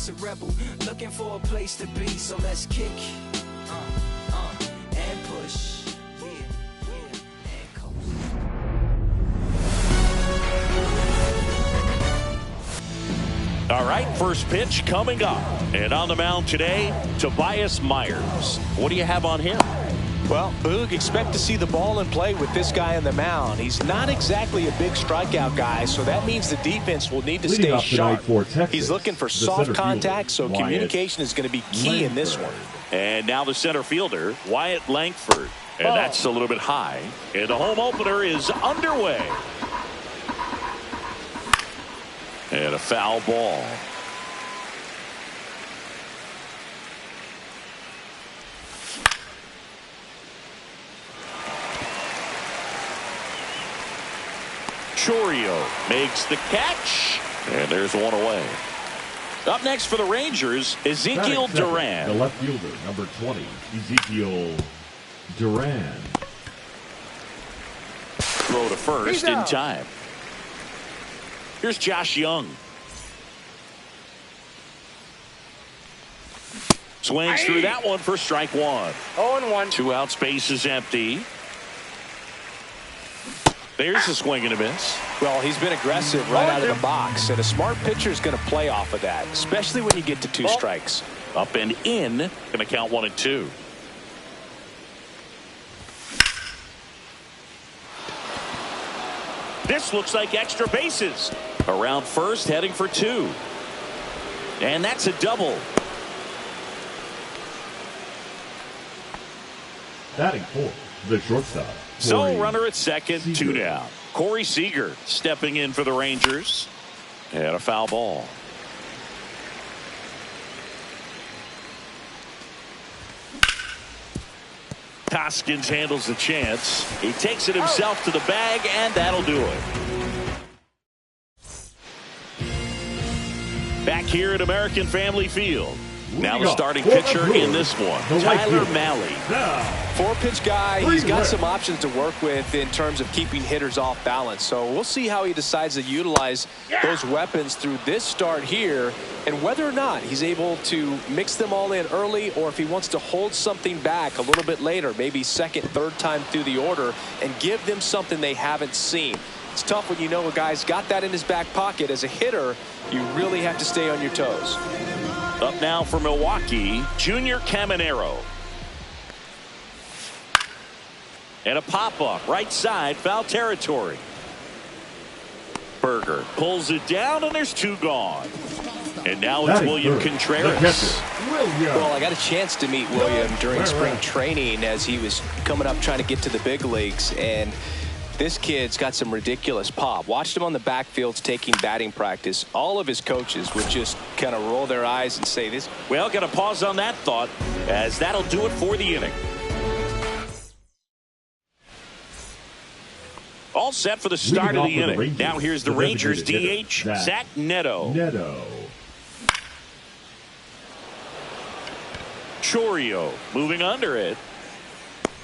just a rebel, looking for a place to be. So let's kick, and push, and coast. All right, first pitch coming up. And on the mound today, Tobias Myers. What do you have on him? Well, Boog, expect to see the ball in play with this guy on the mound. He's not exactly a big strikeout guy, so that means the defense will need to stay sharp. He's looking for soft contact, so communication is going to be key in this one. And now the center fielder, Wyatt Langford. And that's a little bit high. And the home opener is underway. And a foul ball. Chorio makes the catch, and there's one away. Up next for the Rangers, Ezekiel Duran. The left fielder, number 20, Ezekiel Duran. Throw to first in time. Here's Josh Young. Swings through that one for strike one. 0-1. 2 out, space is empty. There's a swing and a miss. Well, he's been aggressive right out of the box, and a smart pitcher is going to play off of that, especially when you get to 2 strikes. Up and in, going to count 1 and 2. This looks like extra bases. Around first, heading for 2. And that's a double. Batting 4, the shortstop. So runner at second, 2 down. Corey Seager stepping in for the Rangers. And a foul ball. Hoskins handles the chance. He takes it himself to the bag, and that'll do it. Back here at American Family Field. Now the starting pitcher in this one, Tyler Mahle. 4-pitch guy. He's got some options to work with in terms of keeping hitters off balance. So we'll see how he decides to utilize those weapons through this start here, and whether or not he's able to mix them all in early, or if he wants to hold something back a little bit later, maybe second, third time through the order, and give them something they haven't seen. It's tough when you know a guy's got that in his back pocket. As a hitter, you really have to stay on your toes. Up now for Milwaukee, Junior Caminero. And a pop-up, right side, foul territory. Berger pulls it down, and there's 2 gone. And now it's William Contreras. Well, I got a chance to meet William during spring training as he was coming up trying to get to the big leagues, and this kid's got some ridiculous pop. Watched him on the backfields taking batting practice. All of his coaches would just kind of roll their eyes and say this. Well, got to pause on that thought, as that'll do it for the inning. All set for the start of the inning. Now here's the Rangers DH, Zach Neto. Chorio moving under it.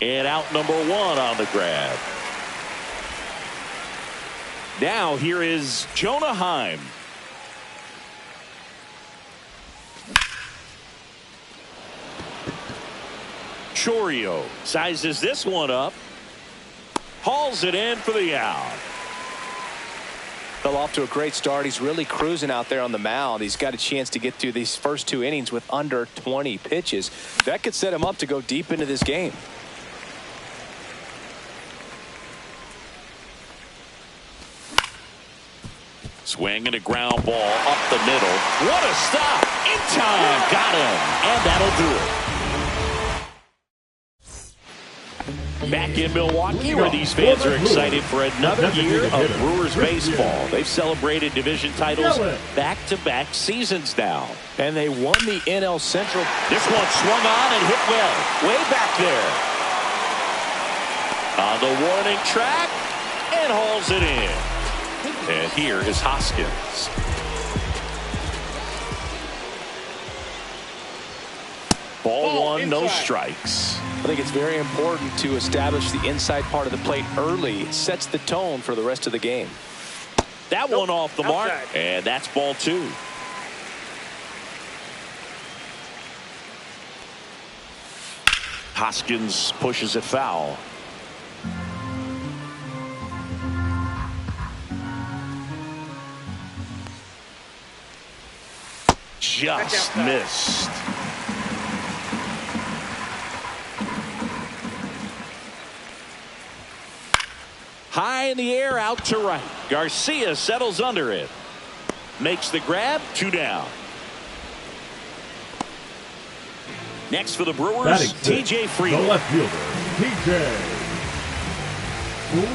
And out number 1 on the grab. Now here is Jonah Heim. Chorio sizes this one up. Hauls it in for the out. Fell off to a great start. He's really cruising out there on the mound. He's got a chance to get through these first 2 innings with under 20 pitches. That could set him up to go deep into this game. Swing and a ground ball up the middle. What a stop. In time. Got him. And that'll do it. Back in Milwaukee, where these fans are excited for another year of Brewers baseball. They've celebrated division titles back-to-back seasons now. And they won the NL Central. This one swung on and hit well. Way back there. On the warning track. And hauls it in. And here is Hoskins. Ball 1, no strikes. I think it's very important to establish the inside part of the plate early. It sets the tone for the rest of the game. That one off the mark, and that's ball 2. Hoskins pushes it foul. Just missed. High in the air, out to right. Garcia settles under it. Makes the grab, 2 down. Next for the Brewers, TJ Friedl. The left fielder, TJ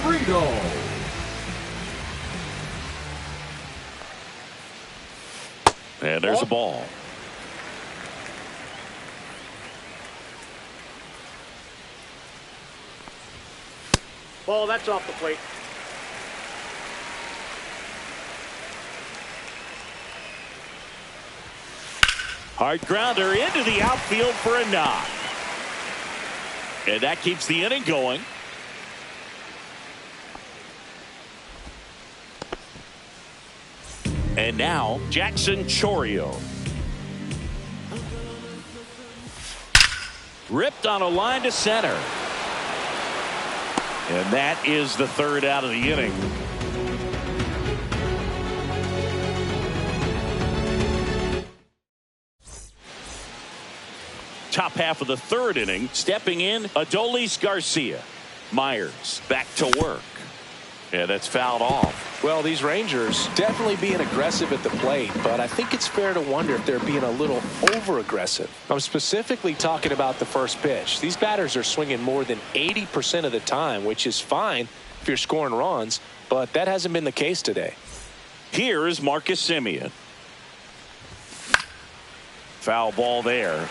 Friedl. And there's a ball. Ball, that's off the plate. Hard grounder into the outfield for a knock. And that keeps the inning going. And now, Jackson Chourio. Ripped on a line to center. And that is the 3rd out of the inning. Top half of the 3rd inning, stepping in, Adolis Garcia. Myers back to work. Yeah, that's fouled off. Well, these Rangers definitely being aggressive at the plate, but I think it's fair to wonder if they're being a little over-aggressive. I'm specifically talking about the first pitch. These batters are swinging more than 80% of the time, which is fine if you're scoring runs, but that hasn't been the case today. Here is Marcus Semien. Foul ball there.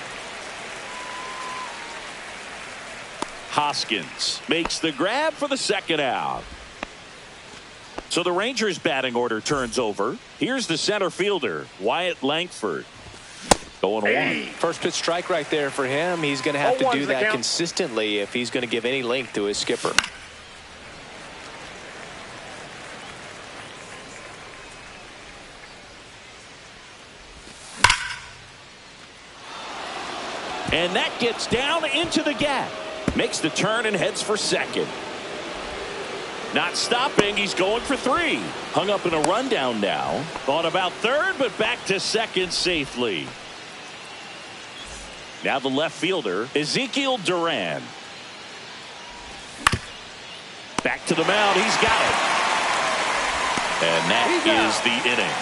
Hoskins makes the grab for the 2nd out. So the Rangers batting order turns over. Here's the center fielder, Wyatt Langford. Going one. First pitch strike right there for him. He's going to have to do that consistently if he's going to give any length to his skipper. And that gets down into the gap. Makes the turn and heads for second. Not stopping, he's going for 3. Hung up in a rundown now. Thought about third, but back to second safely. Now the left fielder, Ezekiel Duran. Back to the mound, he's got it. And that is the inning.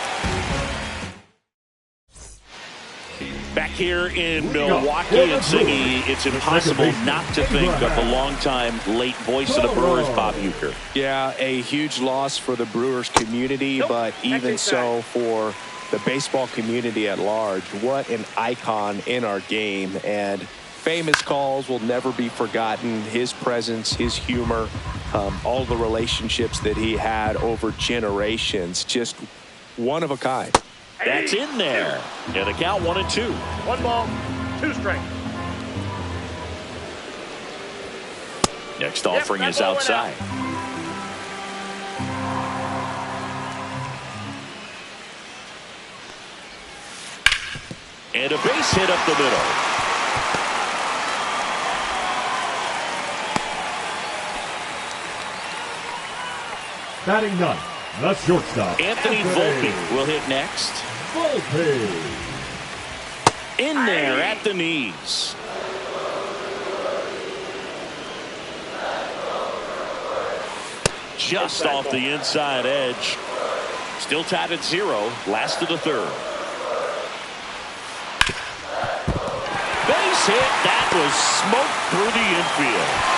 Back here in Milwaukee, and Siggy, it's impossible not to think of the longtime late voice of the Brewers, Bob Uecker. Yeah, a huge loss for the Brewers community, but even so for the baseball community at large. What an icon in our game, and famous calls will never be forgotten. His presence, his humor, all the relationships that he had over generations, just one of a kind. That's in there. And the count 1-2. 1 ball, 2 strikes. Next offering is outside. And a base hit up the middle. Batting 9, the shortstop, Anthony Volpe will hit next. Volpe. In there at the knees. Just off the inside edge. Still tied at 0. Last of the 3rd. Base hit. That was smoked through the infield.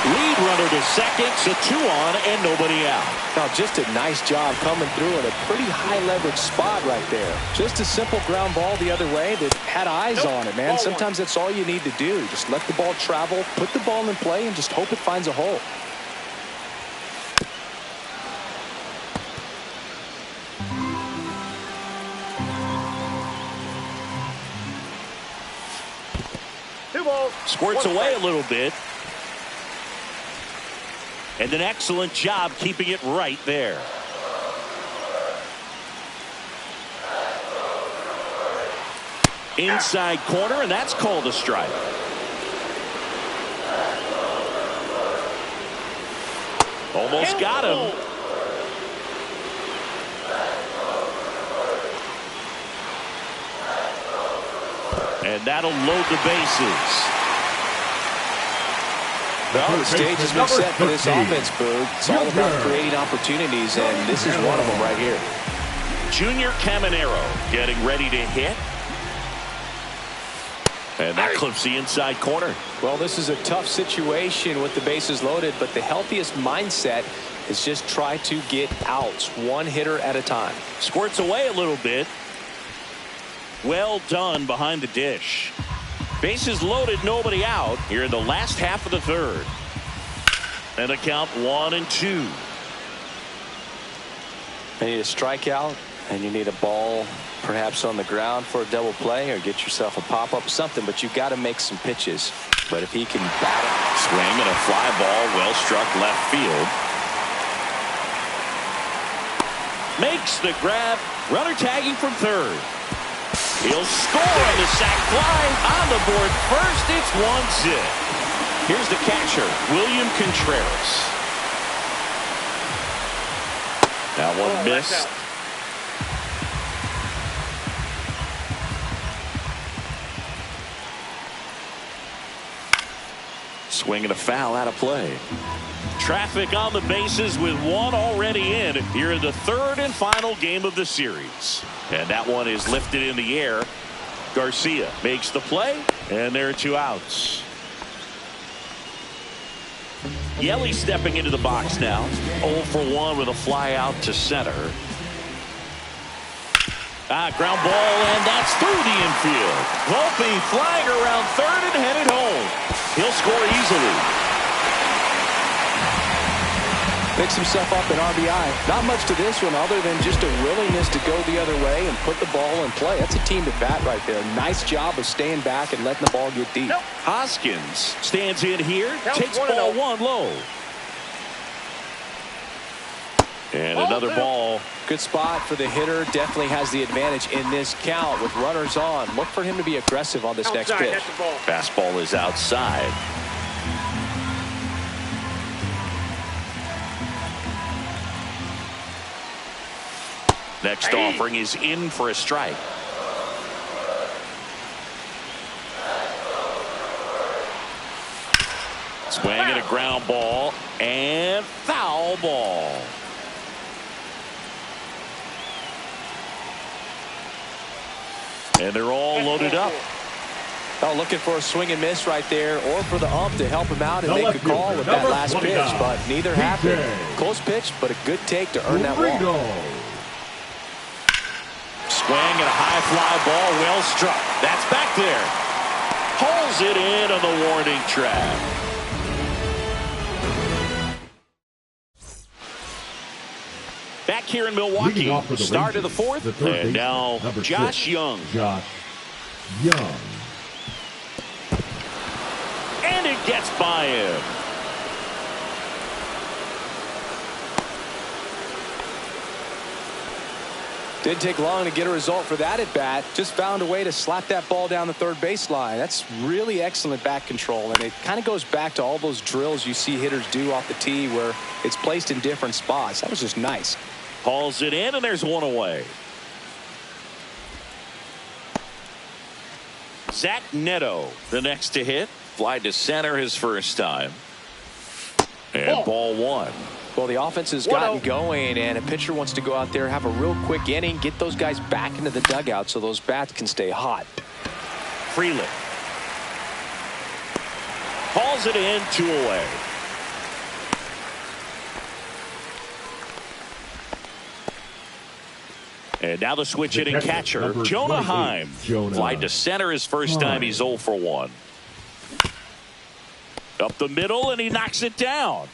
Lead runner to second, so 2 on and nobody out. Now, just a nice job coming through in a pretty high leverage spot right there. Just a simple ground ball the other way that had eyes on it, man. Sometimes that's all you need to do. Just let the ball travel, put the ball in play, and just hope it finds a hole. Squirts away a little bit. And an excellent job keeping it right there. Inside corner, and that's called a strike. Almost got him. And that'll load the bases. Well, the stage has been set for this offense, Boog. It's all about creating opportunities, and this is one of them right here. Junior Caminero getting ready to hit. And that clips the inside corner. Well, this is a tough situation with the bases loaded, but the healthiest mindset is just try to get outs, one hitter at a time. Squirts away a little bit. Well done behind the dish. Bases loaded, nobody out here in the last half of the third. And a count 1-2. You need a strikeout, and you need a ball perhaps on the ground for a double play, or get yourself a pop-up, something, but you've got to make some pitches. But if he can bat it. Swing and a fly ball, well struck left field. Makes the grab. Runner tagging from third. He'll score on the sac fly. On the board first, it's 1-0. Here's the catcher, William Contreras. That one missed. Swing and a foul out of play. Traffic on the bases with one already in here in the third and final game of the series. And that one is lifted in the air. Garcia makes the play, and there are 2 outs. Yelly stepping into the box now. 0 for 1 with a fly out to center. Ground ball, and that's through the infield. Volpe flying around third and headed home. He'll score easily. Picks himself up an RBI. Not much to this one other than just a willingness to go the other way and put the ball in play. That's a team at bat right there. Nice job of staying back and letting the ball get deep. Hoskins stands in here, takes ball 1 low. And another ball. Good spot for the hitter. Definitely has the advantage in this count with runners on. Look for him to be aggressive on this next pitch. Fastball is outside. Next offering is in for a strike. Swing and a ground ball and foul ball. And they're all loaded up. Oh, looking for a swing and miss right there, or for the ump to help him out and make a call with that last pitch, but neither happened. Close pitch, but a good take to earn that walk. Swing and a high fly ball, well struck. That's back there. Pulls it in on the warning track. Back here in Milwaukee, start of the fourth, and now Josh Young. And it gets by him. Didn't take long to get a result for that at bat. Just found a way to slap that ball down the third baseline. That's really excellent bat control, and it kind of goes back to all those drills you see hitters do off the tee where it's placed in different spots. That was just nice. Hauls it in, and there's one away. Zach Neto, the next to hit. Fly to center his first time. And ball 1. Well, the offense has gotten going, and a pitcher wants to go out there, have a real quick inning, get those guys back into the dugout so those bats can stay hot. Freeland hauls it in, 2 away. And now the switch hitting catcher, Jonah Heim. Fly to center his first time. He's 0 for 1. Up the middle, and he knocks it down.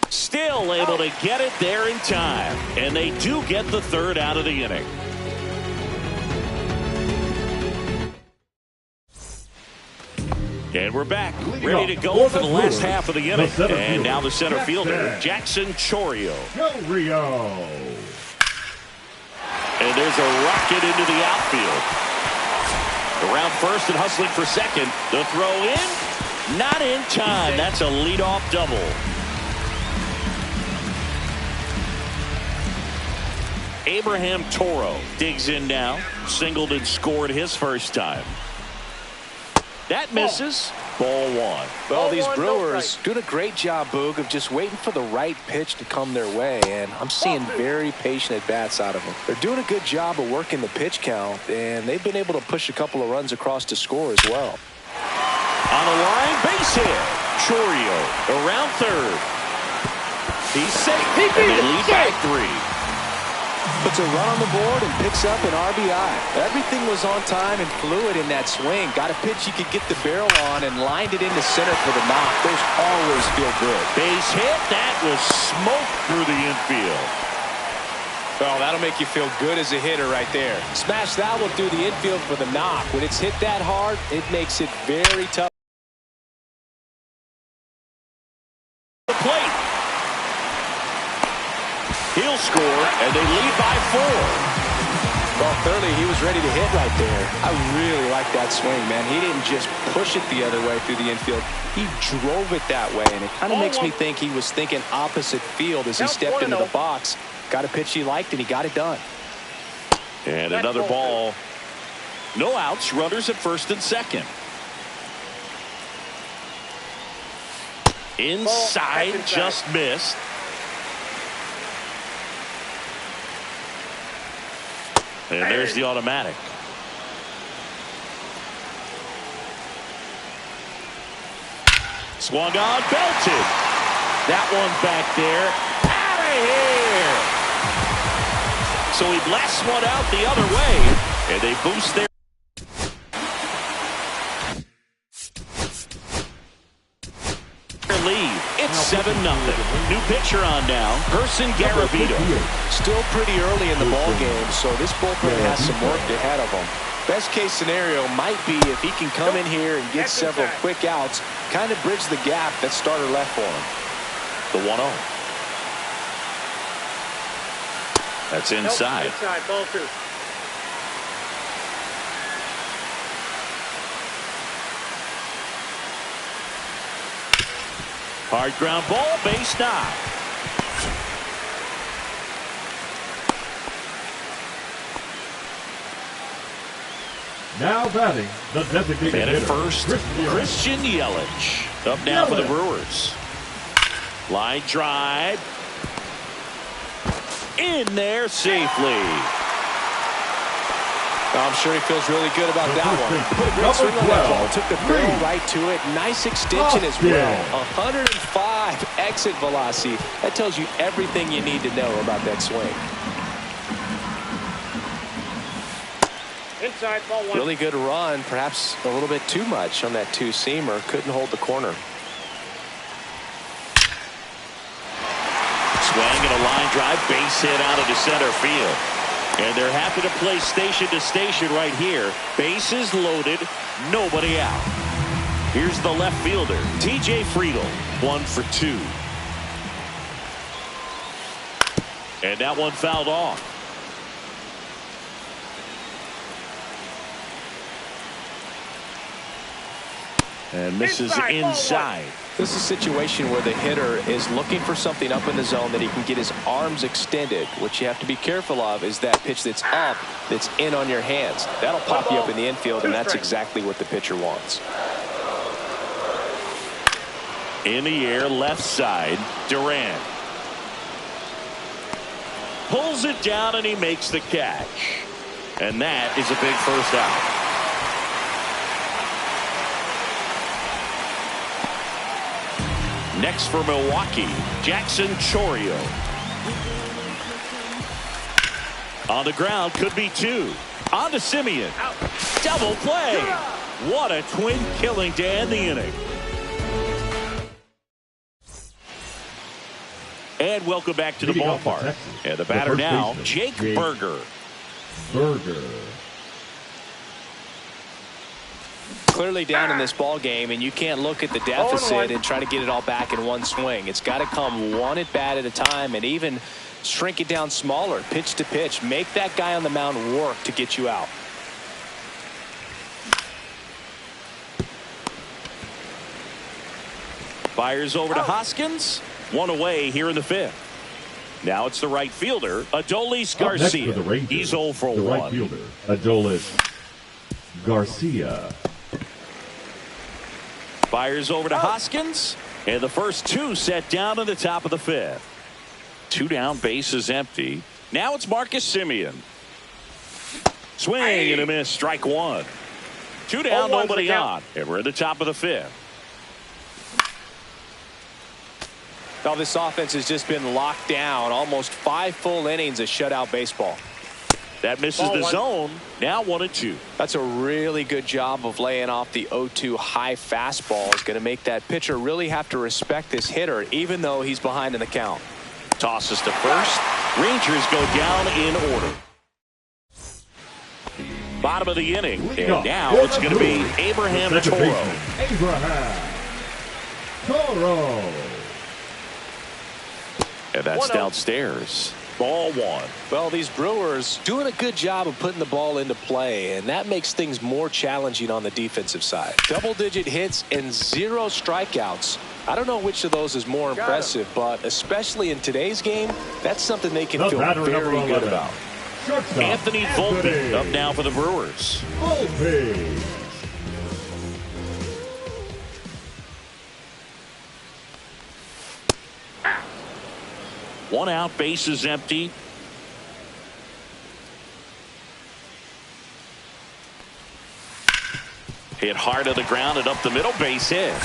Still able to get it there in time. And they do get the third out of the inning. And we're back, ready to go for the last half of the inning. And now the center fielder, Jackson Chourio. And there's a rocket into the outfield. Around first and hustling for second. The throw in, not in time. That's a leadoff double. Abraham Toro digs in now. Singled and scored his first time. That misses. Ball one. Well, these Brewers doing a great job, Boog, of just waiting for the right pitch to come their way, and I'm seeing very patient at-bats out of them. They're doing a good job of working the pitch count, and they've been able to push a couple of runs across to score as well. On the line, base hit. Chorio around third. He's safe. And they lead by 3. Puts a run on the board and picks up an RBI. Everything was on time and fluid in that swing. Got a pitch you could get the barrel on and lined it into center for the knock. Those always feel good. Base hit. That was smoke through the infield. Well, that'll make you feel good as a hitter right there. Smash that one through the infield for the knock. When it's hit that hard, it makes it very tough. The plate. He'll score, and they lead by 4. Well, clearly he was ready to hit right there. I really like that swing, man. He didn't just push it the other way through the infield. He drove it that way, and it kind of makes me think he was thinking opposite field as he stepped into the box. Got a pitch he liked, and he got it done. And another ball. No outs. Runners at first and second. Inside, just missed. And there's the automatic. Swung on, belted. That one back there. Out of here. So he blasts one out the other way, and they boost their lead. It's 7-0. New pitcher on now. Person Garavito. Still pretty early in the ball game, so this bullpen has some work ahead of him. Best case scenario might be if he can come in here and get several quick outs, kind of bridge the gap that starter left for him. The 1-0. That's inside. Inside, ball 2. Hard ground ball, base knock. Now batting, the designated And at hitter, first, Christian Yelich. Up now for the Brewers. Line drive. In there safely. I'm sure he feels really good about that one. Put a great swing on that ball. Took the barrel right to it. Nice extension as well. 105 exit velocity. That tells you everything you need to know about that swing. Inside, ball 1. Really good run. Perhaps a little bit too much on that two-seamer. Couldn't hold the corner. Swing and a line drive. Base hit out into center field. And they're happy to play station to station right here. Bases loaded, nobody out. Here's the left fielder, T.J. Friedl, 1 for 2. And that one fouled off. And misses inside. This is a situation where the hitter is looking for something up in the zone that he can get his arms extended. What you have to be careful of is that pitch that's up, that's in on your hands. That'll pop you up in the infield, and that's exactly what the pitcher wants. In the air, left side, Durant. Pulls it down, and he makes the catch. And that is a big first out. Next for Milwaukee, Jackson Chorio. On the ground, could be 2. On to Simeon. Double play. What a twin killing to end the inning. And welcome back to the ballpark. And the batter now, Jake Burger. Clearly down in this ball game, and you can't look at the deficit and try to get it all back in one swing. It's got to come one at bat at a time, and even shrink it down smaller, pitch to pitch. Make that guy on the mound work to get you out. Fires over to Hoskins. 1 away here in the 5th. Now it's the right fielder, Adolis Up next Garcia. for the Rangers, He's 0 for the 1. right fielder, Adolis Garcia. Fires over to Hoskins, and the first two set down in the top of the 5th. 2 down, bases empty. Now it's Marcus Semien. Swing and a miss, strike 1. 2 down, nobody on, and we're at the top of the 5th. Now this offense has just been locked down. Almost 5 full innings of shutout baseball. That misses the zone. Now 1-2. That's a really good job of laying off the 0-2 high fastball. Is going to make that pitcher really have to respect this hitter, even though he's behind in the count. Tosses to first. Rangers go down in order. Bottom of the inning, and now it's going to be Abraham Toro. Abraham Toro. And that's downstairs. Ball 1. Well, these Brewers doing a good job of putting the ball into play, and that makes things more challenging on the defensive side. Double-digit hits and 0 strikeouts. I don't know which of those is more impressive, but especially in today's game, that's something they can feel very good about. Anthony Volpe up now for the Brewers. Volpe. One out, bases empty. Hit hard to the ground and up the middle, base hit.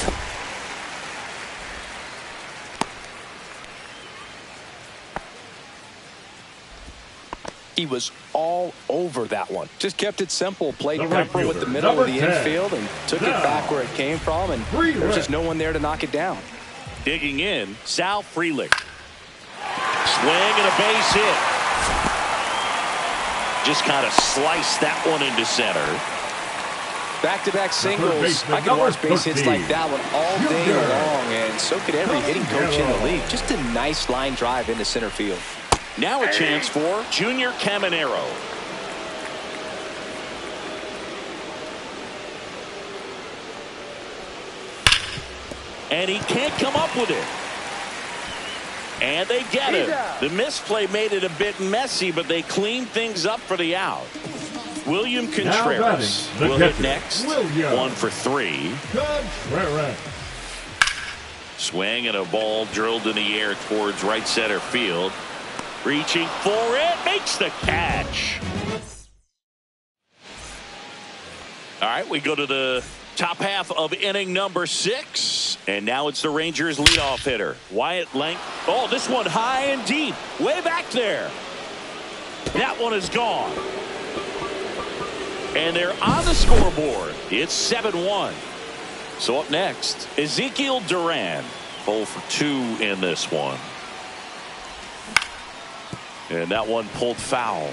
He was all over that one. Just kept it simple, played The right pepper with the fielder, middle of the number 10. infield and took it back where it came from, and there's just no one there to knock it down. Digging in, Sal Frelick. Swing and a base hit. Just kind of sliced that one into center. Back-to-back singles. I could watch base hits like that one all day long, and so could every hitting coach in the league. Just a nice line drive into center field. Now a chance for Junior Caminero. And he can't come up with it. And they get it. The misplay made it a bit messy, but they cleaned things up for the out. William Contreras will hit next. 1 for 3. Contreras. Swing and a ball drilled in the air towards right center field. Reaching for it, makes the catch. All right, we go to the top half of inning number 6. And now it's the Rangers leadoff hitter, Wyatt Lang. Oh, this one high and deep, way back there. That one is gone. And they're on the scoreboard. It's 7-1. So up next, Ezekiel Duran. 0 for 2 in this one. And that one pulled foul.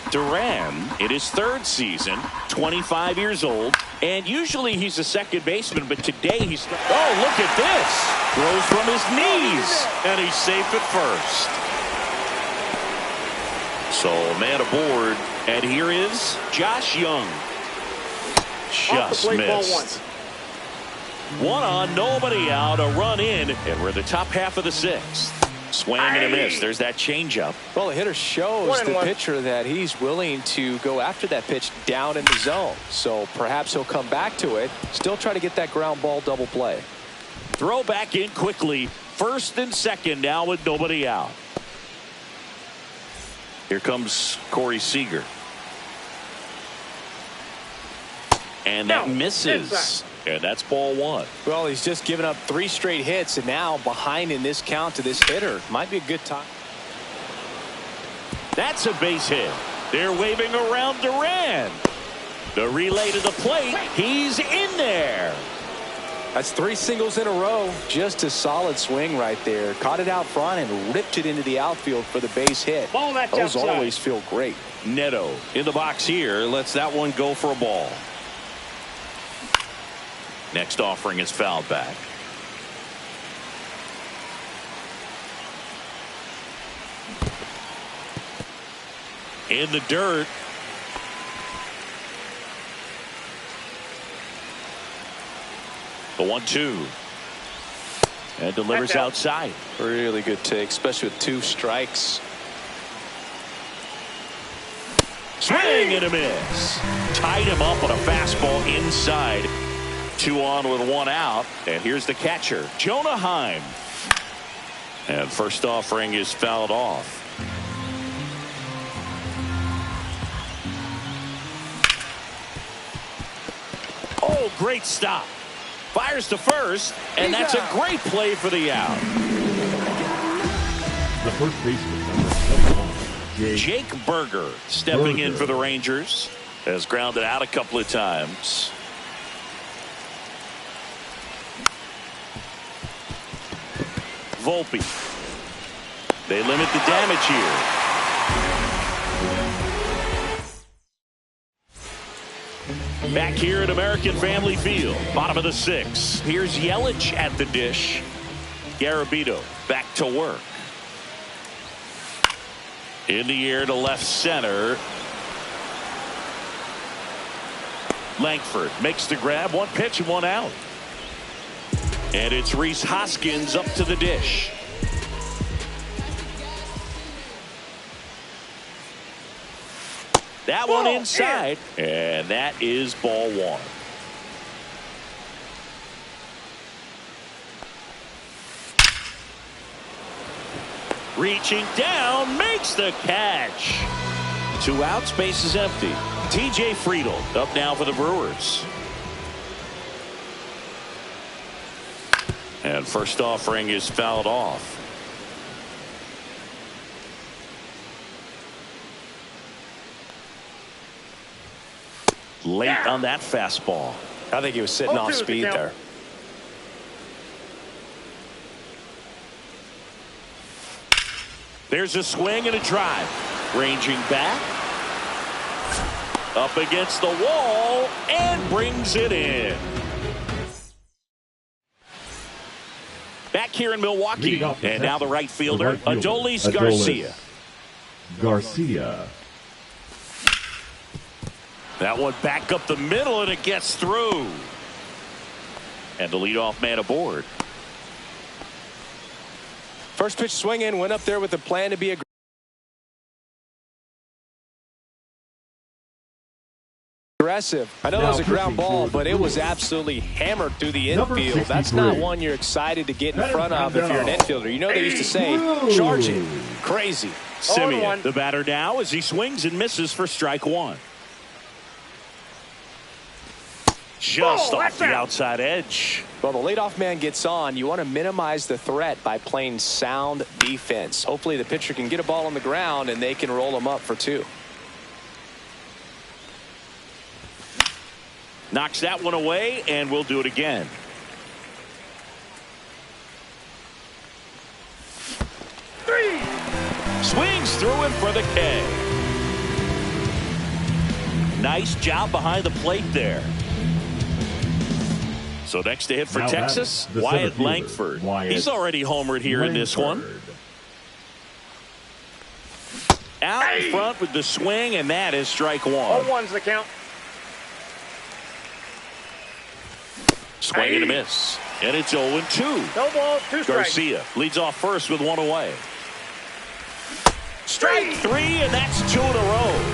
Duran in his 3rd season, 25 years old, and usually he's a second baseman, but today he's... Oh, look at this! Throws from his knees, and he's safe at first. So, man aboard, and here is Josh Young. Just missed. 1 on, nobody out, a run in, and we're in the top half of the 6th. Swing and a miss. There's that changeup. Well, the hitter shows the pitcher that he's willing to go after that pitch down in the zone. So perhaps he'll come back to it. Still try to get that ground ball double play. Throw back in quickly. 1st and 2nd now with nobody out. Here comes Corey Seager. And that misses. And that's ball 1. Well, he's just given up 3 straight hits, and now behind in this count to this hitter. Might be a good time. That's a base hit. They're waving around Duran. The relay to the plate. He's in there. That's 3 singles in a row. Just a solid swing right there. Caught it out front and ripped it into the outfield for the base hit. Those always feel great. Neto in the box here. Lets that one go for a ball. Next offering is fouled back. In the dirt. The 1-2. And delivers That's out. outside. Really good take, especially with 2 strikes. Swing and a miss. Tied him up on a fastball inside. 2 on with 1 out. And here's the catcher, Jonah Heim. And first offering is fouled off. Oh, great stop. Fires to first, and that's a great play for the out. The first baseman, number 71, Jake Berger stepping in for the Rangers. Has grounded out a couple of times. Volpe. They limit the damage here. Back here at American Family Field, bottom of the 6th. Here's Yelich at the dish. Garabito back to work. In the air to left center. Langford makes the grab. 1 pitch and 1 out. And it's Rhys Hoskins up to the dish. That one inside, and that is ball 1. Reaching down, makes the catch. 2 outs, base is empty. TJ Friedl up now for the Brewers. And first offering is fouled off. Late on that fastball. I think he was sitting off 0-2 speed the count. there. There's a swing and a drive. Ranging back. Up against the wall and brings it in. Back here in Milwaukee. And now the right fielder, Adolis Garcia. That one back up the middle, and it gets through. And the leadoff man aboard. First pitch swing in, went up there with a plan to be aggressive. I know that was a ground ball, but it was absolutely hammered through the infield. That's not one you're excited to get in front of if you're an infielder. You know they used to say, charge it. Crazy. Simeon, the batter now, as he swings and misses for strike 1. Just off the outside edge. Well, the leadoff man gets on. You want to minimize the threat by playing sound defense. Hopefully the pitcher can get a ball on the ground and they can roll him up for 2. Knocks that one away, and we'll do it again. Swings through it for the K. Nice job behind the plate there. So next to hit for Texas, Wyatt Langford. He's already homered here in this one. Out in front with the swing, and that is strike 1. 0-1's the count. Swing and a miss. And it's 0-2. No ball, 2 strikes. Garcia leads off first with 1 away. Strike 3, and that's 2 in a row.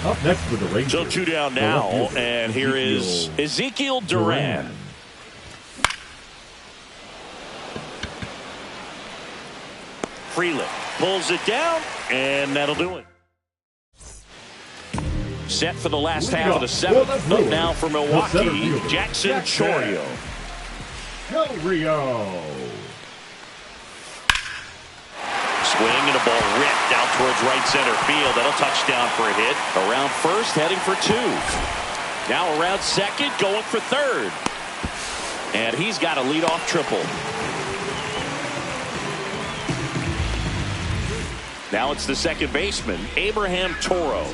Up next with the Rangers. So 2 down now, and here is Ezekiel Duran. Freeland pulls it down, and that'll do it. Set for the last half of the 7th. Up now for Milwaukee, Jackson Chourio. Swing and a ball ripped out towards right center field. That'll touch down for a hit. Around first, heading for 2. Now around second, going for third. And he's got a leadoff triple. Now it's the second baseman, Abraham Toro.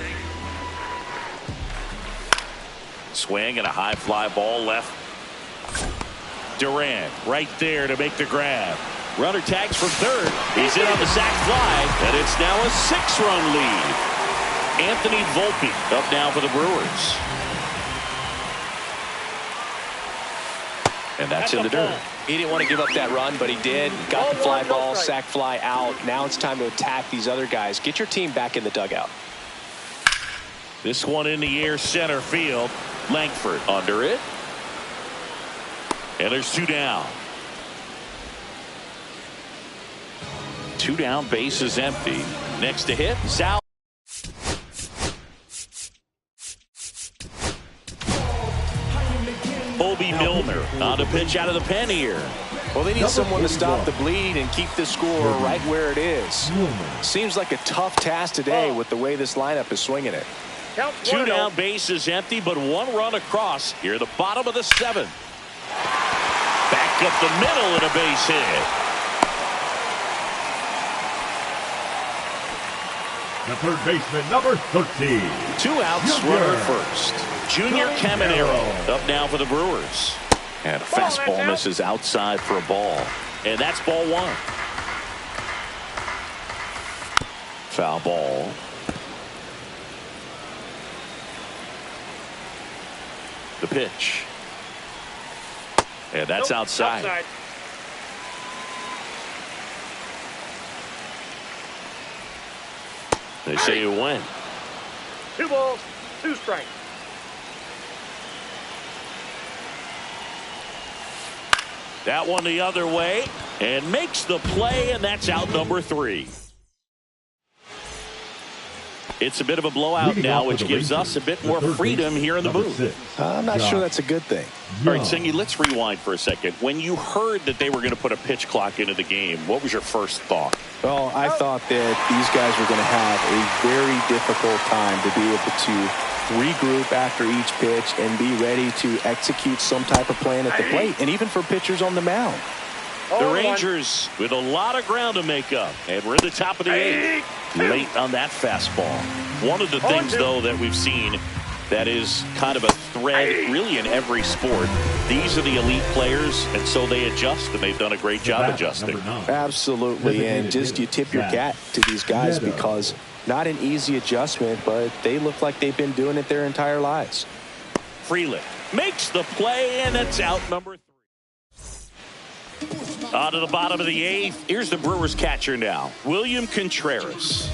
Swing and a high fly ball left. Duran right there to make the grab. Runner tags from third. He's in on the sac fly, and it's now a 6-run lead. Anthony Volpe up now for the Brewers. And that's in the dirt. He didn't want to give up that run, but he did. Got the fly ball, sack fly out. Now it's time to attack these other guys. Get your team back in the dugout. This one in the air, center field. Langford under it. And there's 2 down. 2 down, base is empty. Next to hit, Sal. Obi Milner on a pitch out of the pen here. Well, they need someone to stop the bleed and keep the score right where it is. Seems like a tough task today with the way this lineup is swinging it. 2 down, base is empty, but 1 run across here, the bottom of the 7th. Back up the middle and a base hit. The third baseman, number 13. 2 outs, runner first. Junior Caminero up now for the Brewers. And a fastball misses outside for a ball. And that's ball 1. Foul ball. The pitch. And that's outside. They say you win. 2 balls, 2 strikes. That one the other way and makes the play, and that's out number 3. It's a bit of a blowout now, which gives us a bit more freedom here in the booth. I'm not sure that's a good thing. All right, Singy, let's rewind for a second. When you heard that they were going to put a pitch clock into the game, what was your first thought? Well, I thought that these guys were going to have a very difficult time to be able to regroup after each pitch and be ready to execute some type of plan at the plate, and even for pitchers on the mound. The Rangers with a lot of ground to make up, and we're at the top of the 8th. Late on that fastball. One of the things, though, that we've seen that is kind of a thread really in every sport. These are the elite players, and so they adjust, and they've done a great job adjusting. Absolutely, and just you tip your cap to these guys because not an easy adjustment, but they look like they've been doing it their entire lives. Freeland makes the play, and it's out number 3. On to the bottom of the 8th. Here's the Brewers catcher now, William Contreras.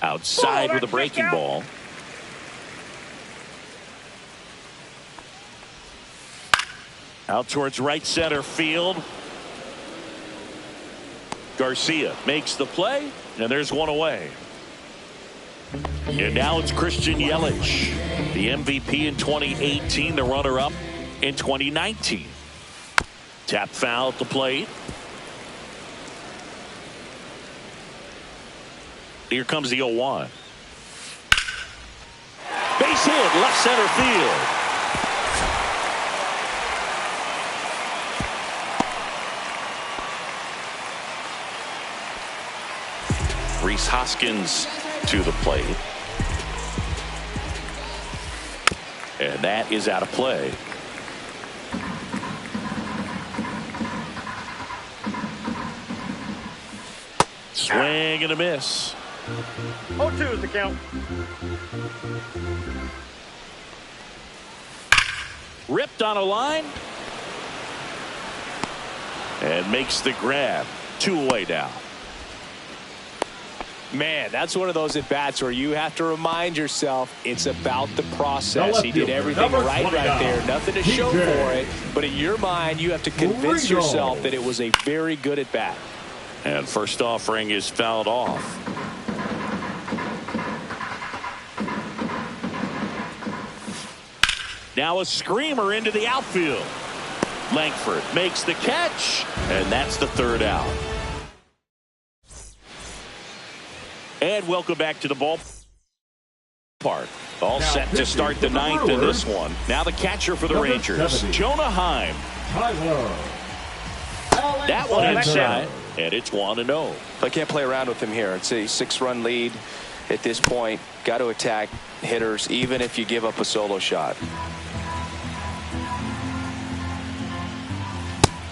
Outside with a breaking ball. Out towards right center field. Garcia makes the play, and there's 1 away. And now it's Christian Yelich, the MVP in 2018, the runner-up in 2019. Tap foul at the plate. Here comes the 0-1. Base hit, left center field. Rhys Hoskins to the plate. And that is out of play. Swing and a miss. 0-2 is the count. Ripped on a line. And makes the grab. 2 away now. Man, that's one of those at-bats where you have to remind yourself it's about the process. He did everything right there. Nothing to show for it. But in your mind, you have to convince yourself that it was a very good at-bat. And first offering is fouled off. Now a screamer into the outfield. Langford makes the catch, and that's the 3rd out. And welcome back to the ballpark. All set to start the 9th in this one. Now the catcher for the Rangers, Jonah Heim. That one inside, and it's 1-0. I can't play around with him here. It's a 6-run lead at this point. Got to attack hitters, even if you give up a solo shot.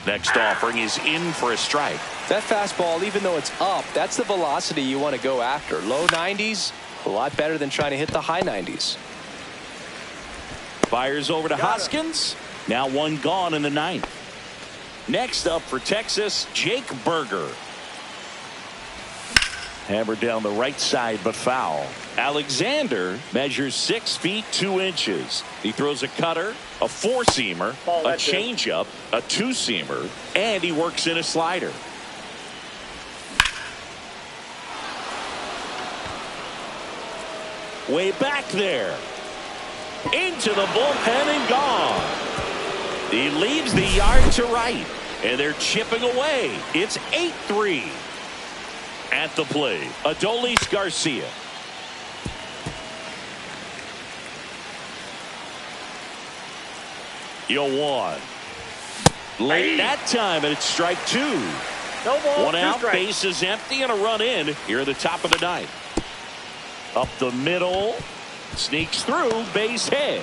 Next offering is in for a strike. That fastball, even though it's up, that's the velocity you want to go after. Low 90s, a lot better than trying to hit the high 90s. Fires over to Hoskins. Now one gone in the ninth. Next up for Texas, Jake Berger. Hammered down the right side, but foul. Alexander measures 6 feet 2 inches. He throws a cutter, a 4-seamer, a changeup, a 2-seamer, and he works in a slider. Way back there. Into the bullpen and gone. He leaves the yard to right, and they're chipping away. It's 8-3. At the plate, Adolis Garcia. one. Late that time, and it's strike 2. No ball, 1 out, 2 strikes. base is empty, and a run in here at the top of the ninth. Up the middle, sneaks through, base hit.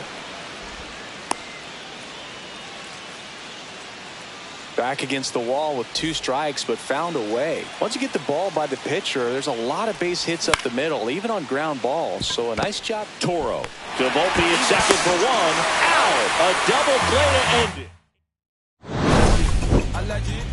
Back against the wall with 2 strikes, but found a way. Once you get the ball by the pitcher, there's a lot of base hits up the middle, even on ground balls. So a nice job. Toro to Volpe at second for 1. Out. A double play to end it. I like it.